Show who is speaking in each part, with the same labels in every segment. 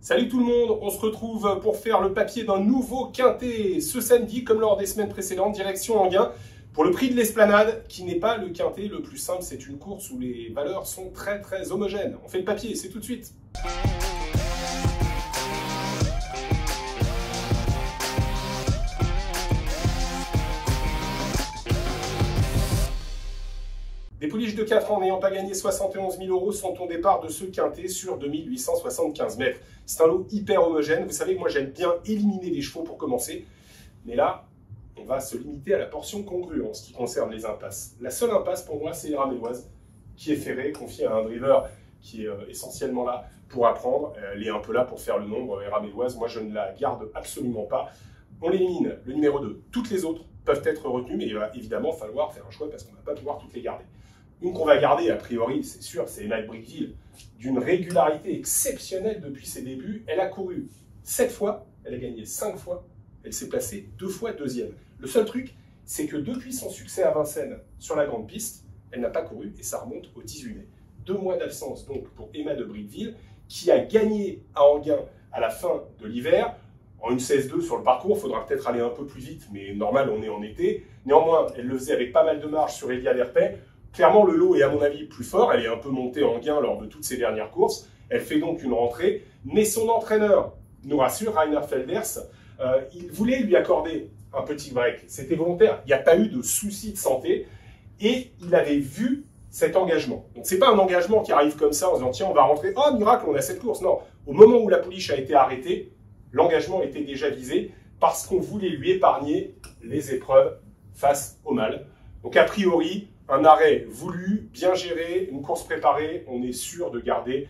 Speaker 1: Salut tout le monde, on se retrouve pour faire le papier d'un nouveau quintet ce samedi, comme lors des semaines précédentes, direction Enghien, pour le prix de l'Esplanade, qui n'est pas le quintet le plus simple, c'est une course où les valeurs sont très homogènes. On fait le papier, c'est tout de suite. Des pouliches de 4 ans n'ayant pas gagné 71 000 € sont au départ de ce quintet sur 2875 mètres. C'est un lot hyper homogène. Vous savez que moi j'aime bien éliminer les chevaux pour commencer. Mais là, on va se limiter à la portion congrue en ce qui concerne les impasses. La seule impasse pour moi, c'est Eraméloise, qui est ferrée, confiée à un driver qui est essentiellement là pour apprendre. Elle est un peu là pour faire le nombre, Eraméloise. Moi je ne la garde absolument pas. On l'élimine, le numéro 2. Toutes les autres peuvent être retenues, mais il va évidemment falloir faire un choix parce qu'on ne va pas pouvoir toutes les garder. Une qu'on va garder, a priori, c'est sûr, c'est Emma de Briqueville, d'une régularité exceptionnelle depuis ses débuts. Elle a couru 7 fois, elle a gagné 5 fois, elle s'est placée 2 fois deuxième. Le seul truc, c'est que depuis son succès à Vincennes sur la grande piste, elle n'a pas couru et ça remonte au 18 mai. 2 mois d'absence donc pour Emma de Briqueville, qui a gagné à Enghien à la fin de l'hiver. En une 16-2 sur le parcours, il faudra peut-être aller un peu plus vite, mais normal, on est en été. Néanmoins, elle le faisait avec pas mal de marge sur Elia Derpet. Clairement, le lot est à mon avis plus fort. Elle est un peu montée en gain lors de toutes ses dernières courses. Elle fait donc une rentrée. Mais son entraîneur nous rassure, Rainer Felders, il voulait lui accorder un petit break. C'était volontaire. Il n'y a pas eu de souci de santé. Et il avait vu cet engagement. Donc, ce n'est pas un engagement qui arrive comme ça en se disant « Tiens, on va rentrer. Oh, miracle, on a cette course. » Non. Au moment où la pouliche a été arrêtée, l'engagement était déjà visé parce qu'on voulait lui épargner les épreuves face au mal. Donc, a priori, un arrêt voulu, bien géré, une course préparée, on est sûr de garder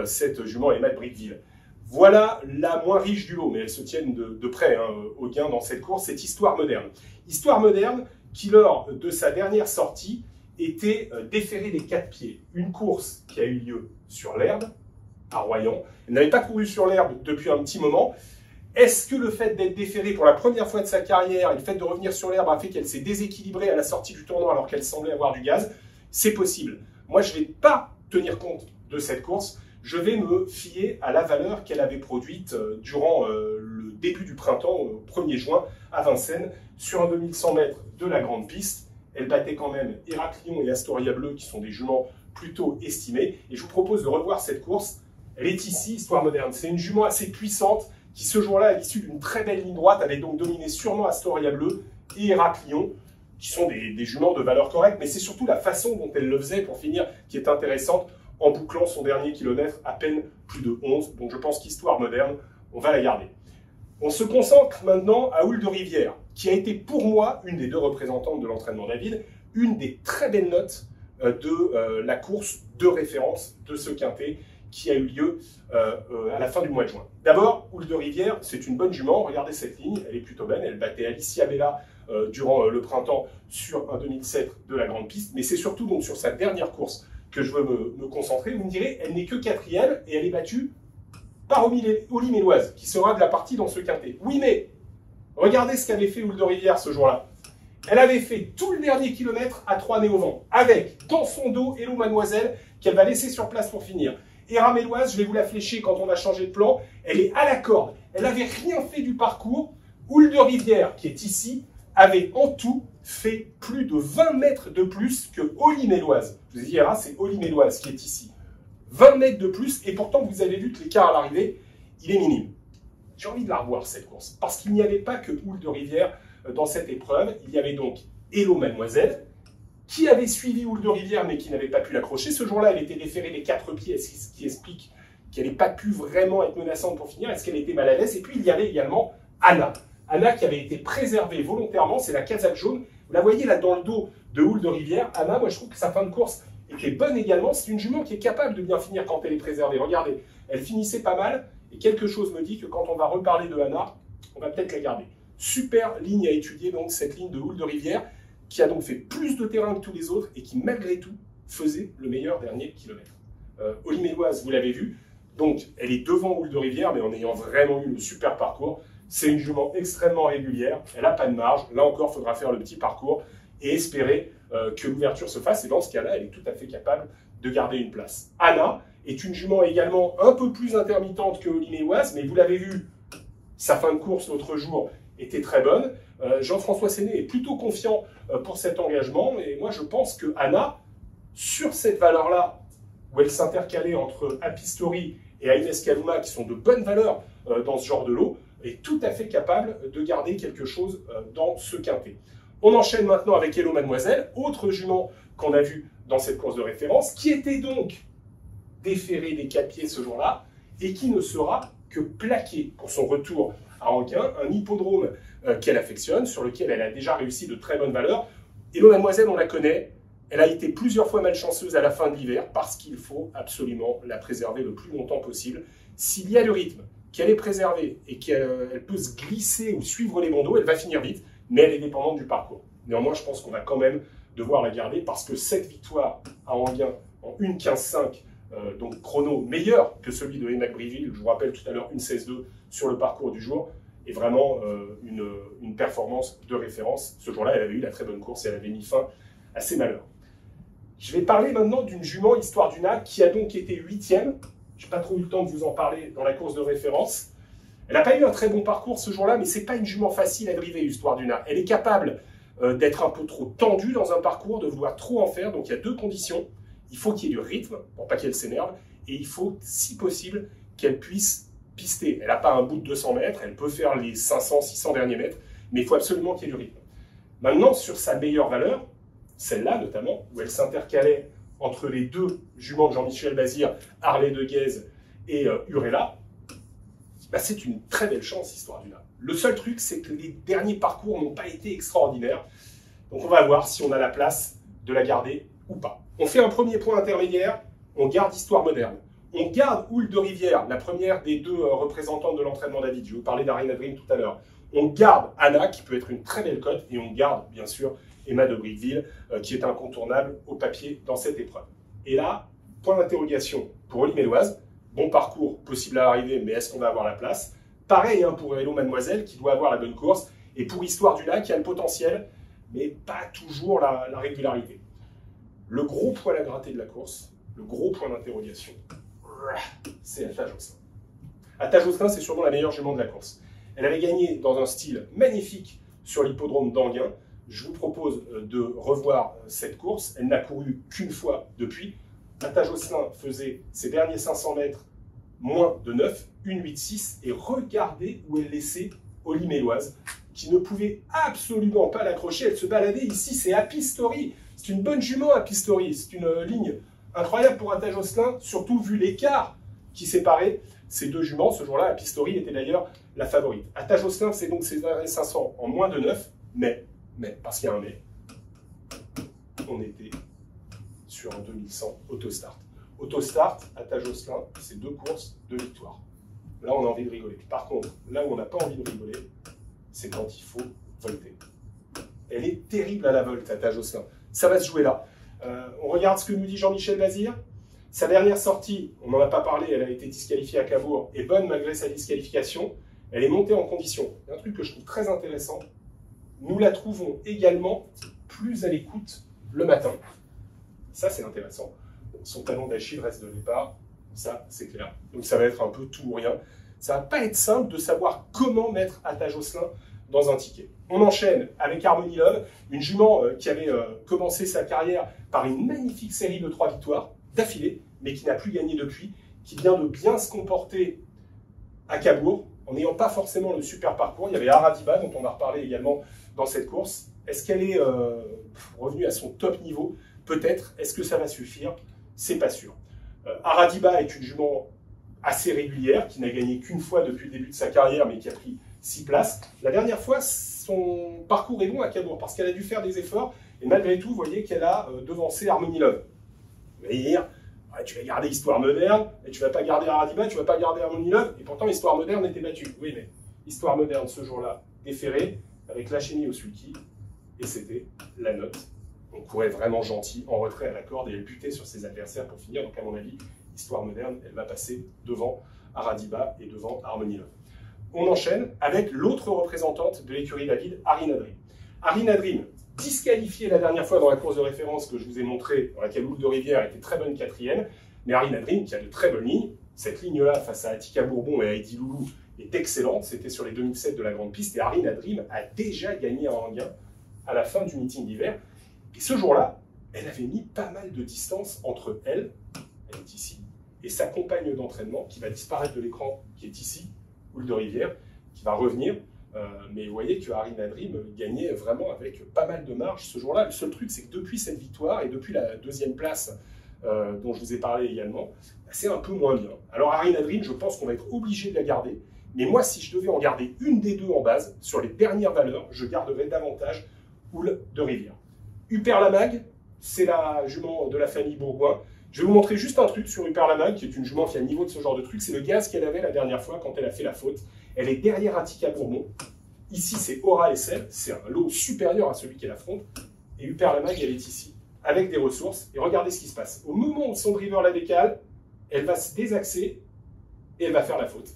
Speaker 1: cette jument Emma de Briqueville. Voilà la moins riche du lot, mais elles se tiennent de près au gain dans cette course, c'est Histoire Moderne. Histoire Moderne qui, lors de sa dernière sortie, était déférée des 4 pieds. Une course qui a eu lieu sur l'herbe, à Royan. Elle n'avait pas couru sur l'herbe depuis un petit moment. Est-ce que le fait d'être déférée pour la première fois de sa carrière et le fait de revenir sur l'herbe a fait qu'elle s'est déséquilibrée à la sortie du tournoi alors qu'elle semblait avoir du gaz? C'est possible. Moi, je ne vais pas tenir compte de cette course. Je vais me fier à la valeur qu'elle avait produite durant le début du printemps, au 1er juin, à Vincennes, sur un 2100 mètres de la grande piste. Elle battait quand même Héraclion et Astoria Bleu, qui sont des juments plutôt estimés. Et je vous propose de revoir cette course. Elle est ici, Histoire Moderne. C'est une jument assez puissante, qui ce jour-là, à l'issue d'une très belle ligne droite, avait donc dominé sûrement Astoria Bleu et Héraclion, qui sont des juments de valeur correcte, mais c'est surtout la façon dont elle le faisait, pour finir, qui est intéressante, en bouclant son dernier kilomètre à peine plus de 11. Donc je pense qu'Histoire Moderne, on va la garder. On se concentre maintenant à Houle de Rivière, qui a été pour moi une des 2 représentantes de l'entraînement David, une des très belles notes de la course de référence de ce quintet, qui a eu lieu à la fin du mois de juin. D'abord, Houle de Rivière, c'est une bonne jument. Regardez cette ligne, elle est plutôt belle. Elle battait Alicia Bella durant le printemps sur un 2007 de la grande piste. Mais c'est surtout donc sur sa dernière course que je veux me concentrer. Vous me direz, elle n'est que 4e et elle est battue par Oli-Méloise, qui sera de la partie dans ce quintet. Oui, mais regardez ce qu'avait fait Houle de Rivière ce jour-là. Elle avait fait tout le dernier kilomètre à 3 nez au vent, avec dans son dos Hello Mademoiselle, qu'elle va laisser sur place pour finir. Eraméloise, je vais vous la flécher quand on a changé de plan, elle est à la corde. Elle n'avait rien fait du parcours. Houle de Rivière, qui est ici, avait en tout fait plus de 20 mètres de plus que Oli-Méloise. Je vous ai dit, c'est Oli-Méloise qui est ici. 20 mètres de plus, et pourtant vous avez vu que l'écart à l'arrivée, il est minime. J'ai envie de la revoir cette course, parce qu'il n'y avait pas que Houle de Rivière dans cette épreuve. Il y avait donc Hello Mademoiselle, qui avait suivi Houle de Rivière, mais qui n'avait pas pu l'accrocher. Ce jour-là, elle était déférée des 4 pieds, ce qui explique qu'elle n'ait pas pu vraiment être menaçante pour finir. Est-ce qu'elle était mal à l'aise? Et puis, il y avait également Anna. Anna qui avait été préservée volontairement, c'est la casaque jaune. Vous la voyez là dans le dos de Houle de Rivière. Anna, moi, je trouve que sa fin de course était bonne également. C'est une jument qui est capable de bien finir quand elle est préservée. Regardez, elle finissait pas mal. Et quelque chose me dit que quand on va reparler de Anna, on va peut-être la garder. Super ligne à étudier, donc, cette ligne de Houle de Rivière, qui a donc fait plus de terrain que tous les autres et qui, malgré tout, faisait le meilleur dernier kilomètre. Oli-Méloise, vous l'avez vu, donc elle est devant Houle de Rivière, mais en ayant vraiment eu le super parcours. C'est une jument extrêmement régulière, elle n'a pas de marge. Là encore, il faudra faire le petit parcours et espérer que l'ouverture se fasse. Et dans ce cas-là, elle est tout à fait capable de garder une place. Anna est une jument également un peu plus intermittente que Holly-Méoise, mais vous l'avez vu, sa fin de course l'autre jour était très bonne. Jean-François Séné est plutôt confiant pour cet engagement, et moi je pense que Anna, sur cette valeur-là, où elle s'intercalait entre Apistori et Aines Kaluma, qui sont de bonnes valeurs dans ce genre de lot, est tout à fait capable de garder quelque chose dans ce quintet. On enchaîne maintenant avec Hello Mademoiselle, autre jument qu'on a vu dans cette course de référence, qui était donc déférée des 4 pieds ce jour-là, et qui ne sera que plaquée pour son retour à Anquin, un hippodrome qu'elle affectionne, sur lequel elle a déjà réussi de très bonnes valeurs. Hello Mademoiselle, on la connaît, elle a été plusieurs fois malchanceuse à la fin de l'hiver, parce qu'il faut absolument la préserver le plus longtemps possible. S'il y a le rythme, qu'elle est préservée et qu'elle peut se glisser ou suivre les bandeaux, elle va finir vite, mais elle est dépendante du parcours. Néanmoins, je pense qu'on va quand même devoir la garder, parce que cette victoire à Anguin en 1:15.5, donc chrono meilleur que celui de Emac Briville, je vous rappelle tout à l'heure 1:16.2 sur le parcours du jour, est vraiment une performance de référence. Ce jour-là, elle avait eu la très bonne course et elle avait mis fin à ses malheurs. Je vais parler maintenant d'une jument Histoire du Nac qui a donc été 8e. Je n'ai pas trop eu le temps de vous en parler dans la course de référence. Elle n'a pas eu un très bon parcours ce jour-là, mais ce n'est pas une jument facile à driver, Histoire du Nac. Elle est capable d'être un peu trop tendue dans un parcours, de vouloir trop en faire. Donc il y a deux conditions. Il faut qu'il y ait du rythme pour pas qu'elle s'énerve, et il faut, si possible, qu'elle puisse pister. Elle n'a pas un bout de 200 mètres, elle peut faire les 500, 600 derniers mètres, mais il faut absolument qu'il y ait du rythme. Maintenant, sur sa meilleure valeur, celle-là notamment, où elle s'intercalait entre les deux juments de Jean-Michel Bazir, Harley de Guèze et Urella, bah c'est une très belle chance, Histoire du Nac. Le seul truc, c'est que les derniers parcours n'ont pas été extraordinaires. Donc on va voir si on a la place de la garder ou pas. On fait un premier point intermédiaire, on garde Histoire moderne. On garde Houle de Rivière, la première des deux représentantes de l'entraînement David. Je vais vous parler d'Arina Dream tout à l'heure. On garde Anna, qui peut être une très belle cote, et on garde, bien sûr, Emma de Briqueville, qui est incontournable au papier dans cette épreuve. Et là, point d'interrogation pour Holly Méloise. Bon parcours possible à l'arrivée, mais est-ce qu'on va avoir la place? Pareil pour Hello Mademoiselle, qui doit avoir la bonne course. Et pour Histoire du Lac, qui a le potentiel, mais pas toujours la régularité. Le gros poil à gratter de la course, le gros point d'interrogation, c'est Atta Josselin. Atta Josselin, c'est sûrement la meilleure jument de la course. Elle avait gagné dans un style magnifique sur l'hippodrome d'Anguin. Je vous propose de revoir cette course. Elle n'a couru qu'une fois depuis. Atta Josselin faisait ses derniers 500 mètres moins de 9, 1,86, et regardez où elle laissait Holly Méloise, qui ne pouvait absolument pas l'accrocher. Elle se baladait ici, c'est Apistori. C'est une bonne jument, Apistori. C'est une ligne incroyable pour Atta Josselin, surtout vu l'écart qui séparait ces deux juments. Ce jour-là, Apistori était d'ailleurs la favorite. Atta Josselin, c'est donc ses derniers 500 en moins de 9, mais parce qu'il y a un mais, on était sur un 2100 autostart. Autostart, Atta Josselin, c'est 2 courses, 2 victoires. Là, on a envie de rigoler. Par contre, là où on n'a pas envie de rigoler, c'est quand il faut volter. Elle est terrible à la volte, Atta Josselin. Ça va se jouer là. On regarde ce que nous dit Jean-Michel Bazir. Sa dernière sortie, on n'en a pas parlé, elle a été disqualifiée à Cabourg, est bonne malgré sa disqualification. Elle est montée en condition. Un truc que je trouve très intéressant, nous la trouvons également plus à l'écoute le matin. Ça, c'est intéressant. Son talon d'Achille reste de départ, ça, c'est clair. Donc ça va être un peu tout ou rien. Ça va pas être simple de savoir comment mettre Atta Josselin dans un ticket. On enchaîne avec Harmony Love, une jument qui avait commencé sa carrière par une magnifique série de 3 victoires d'affilée, mais qui n'a plus gagné depuis, qui vient de bien se comporter à Cabourg, en n'ayant pas forcément le super parcours. Il y avait Aradiba, dont on a reparlé également dans cette course. Est-ce qu'elle est revenue à son top niveau? Peut-être. Est-ce que ça va suffire? C'est pas sûr. Aradiba est une jument assez régulière, qui n'a gagné qu'une fois depuis le début de sa carrière, mais qui a pris 6 places. La dernière fois, son parcours est bon à Cabourg, parce qu'elle a dû faire des efforts, et malgré tout, vous voyez qu'elle a devancé Harmony Love. Vous allez dire, ouais, tu vas garder Histoire moderne, et tu vas pas garder Aradiba, tu vas pas garder Harmony Love, et pourtant Histoire moderne était battue. Oui, mais Histoire moderne, ce jour-là, déférée, avec Lachemi au sulky, et c'était la note. On courait vraiment gentil, en retrait à la corde, et elle butait sur ses adversaires pour finir. Donc à mon avis, Histoire moderne, elle va passer devant Aradiba et devant Harmony Love. On enchaîne avec l'autre représentante de l'écurie David, Arina Dream. Arina Dream, disqualifiée la dernière fois dans la course de référence que je vous ai montrée, dans laquelle Houle de Rivière était très bonne 4e. Mais Arina Dream, qui a de très bonnes lignes, cette ligne-là face à Attica Bourbon et à Eddie Loulou est excellente. C'était sur les 2007 de la Grande Piste et Arina Dream a déjà gagné en gain à la fin du meeting d'hiver. Et ce jour-là, elle avait mis pas mal de distance entre elle est ici, et sa compagne d'entraînement qui va disparaître de l'écran, qui est ici, Houle de Rivière, qui va revenir. Mais vous voyez que Arina Dream gagnait vraiment avec pas mal de marge ce jour-là. Le seul truc, c'est que depuis cette victoire et depuis la deuxième place dont je vous ai parlé également, c'est un peu moins bien. Alors Arina Dream, je pense qu'on va être obligé de la garder. Mais moi, si je devais en garder une des deux en base, sur les dernières valeurs, je garderais davantage Houle de Rivière. Huper-la-Mag, c'est la jument de la famille Bourgoin. Je vais vous montrer juste un truc sur Huper-la-Mag, qui est une jument qui a le niveau de ce genre de truc. C'est le gaz qu'elle avait la dernière fois quand elle a fait la faute. Elle est derrière Attica Bourbon. Ici, c'est Aura SL. C'est un lot supérieur à celui qu'elle affronte. Et Huper-la-Mag, elle est ici, avec des ressources. Et regardez ce qui se passe. Au moment où son driver la décale, elle va se désaxer et elle va faire la faute.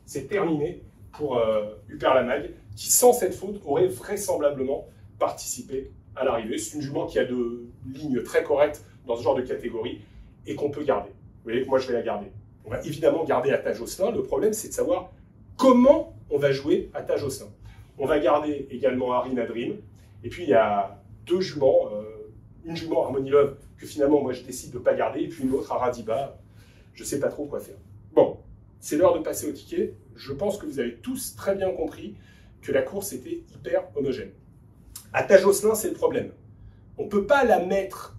Speaker 1: C'est terminé pour Huper-la-Mag, qui, sans cette faute, aurait vraisemblablement participé à l'arrivée. C'est une jument qui a de lignes très correctes dans ce genre de catégorie et qu'on peut garder. Vous voyez que moi, je vais la garder. On va évidemment garder Atta Josselin. Le problème, c'est de savoir comment on va jouer Atta Josselin. On va garder également Arina Dream. Et puis, il y a deux juments. Une jument Harmony Love que finalement, moi, je décide de ne pas garder. Et puis une autre Aradiba. Je ne sais pas trop quoi faire. Bon, c'est l'heure de passer au ticket. Je pense que vous avez tous très bien compris que la course était hyper homogène. Atta Josselin, c'est le problème. On ne peut pas la mettre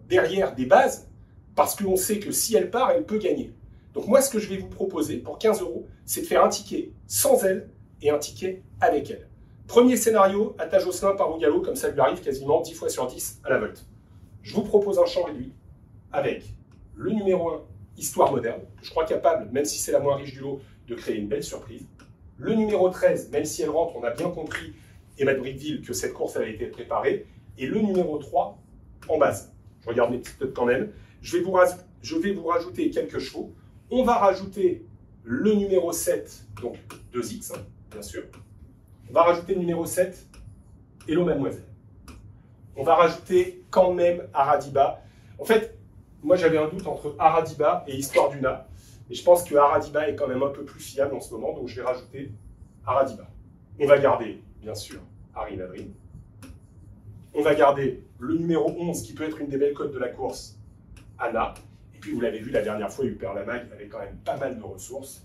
Speaker 1: derrière des bases parce qu'on sait que si elle part, elle peut gagner. Donc moi, ce que je vais vous proposer pour 15 €, c'est de faire un ticket sans elle et un ticket avec elle. Premier scénario, Atta Josselin part au galop, comme ça lui arrive quasiment 10 fois sur 10 à la volte. Je vous propose un champ réduit avec le numéro 1, Histoire Moderne, que je crois capable, même si c'est la moins riche du lot, de créer une belle surprise. Le numéro 13, même si elle rentre, on a bien compris, Emma de Briqueville, que cette course avait été préparée. Et le numéro 3 en base. Je regarde mes petites notes quand même. Je vais vous rajouter quelques chevaux. On va rajouter le numéro 7, donc 2X, hein, bien sûr. On va rajouter le numéro 7, Hello Mademoiselle. On va rajouter quand même Aradiba. En fait, moi j'avais un doute entre Aradiba et Histoire d'Una. Et je pense que Aradiba est quand même un peu plus fiable en ce moment, donc je vais rajouter Aradiba. On va garder, bien sûr, Arina Dream. On va garder le numéro 11, qui peut être une des belles cotes de la course, Anna. Et puis, vous l'avez vu la dernière fois, Huper-la-Mag avait quand même pas mal de ressources.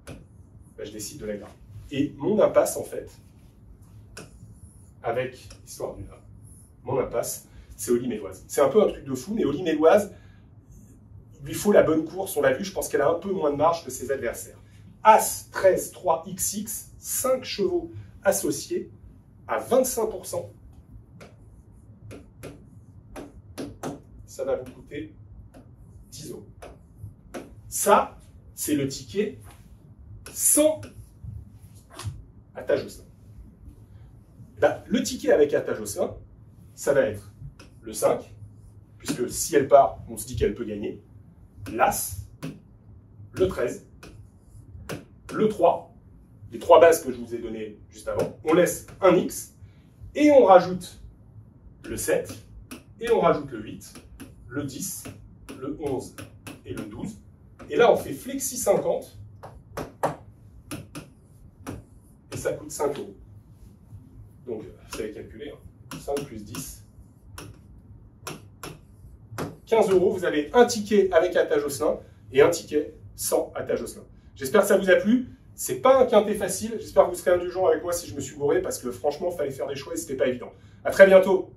Speaker 1: Ben, je décide de la garder. Et mon impasse, en fait, avec Histoire d'Una, mon impasse, c'est Oli Méloise. C'est un peu un truc de fou, mais Oli Méloise, il lui faut la bonne course, on l'a vu, je pense qu'elle a un peu moins de marge que ses adversaires. As, 13, 3, XX, 5 chevaux associés à 25%. Ça va vous coûter 10 €. Ça, c'est le ticket sans Atta Josselin. Ben, le ticket avec Atta Josselin, ça va être le 5, puisque si elle part, on se dit qu'elle peut gagner. L'As, le 13, le 3, les 3 bases que je vous ai données juste avant. On laisse un X, et on rajoute le 7, et on rajoute le 8, le 10, le 11 et le 12. Et là, on fait flexi 50. Et ça coûte 5 €. Donc, vous savez calculer. 5 plus 10. 15 €. Vous avez un ticket avec Atta Josselin et un ticket sans Atta Josselin. J'espère que ça vous a plu. C'est pas un quintet facile. J'espère que vous serez indulgents avec moi si je me suis gouré parce que franchement, il fallait faire des choix et c'était pas évident. À très bientôt.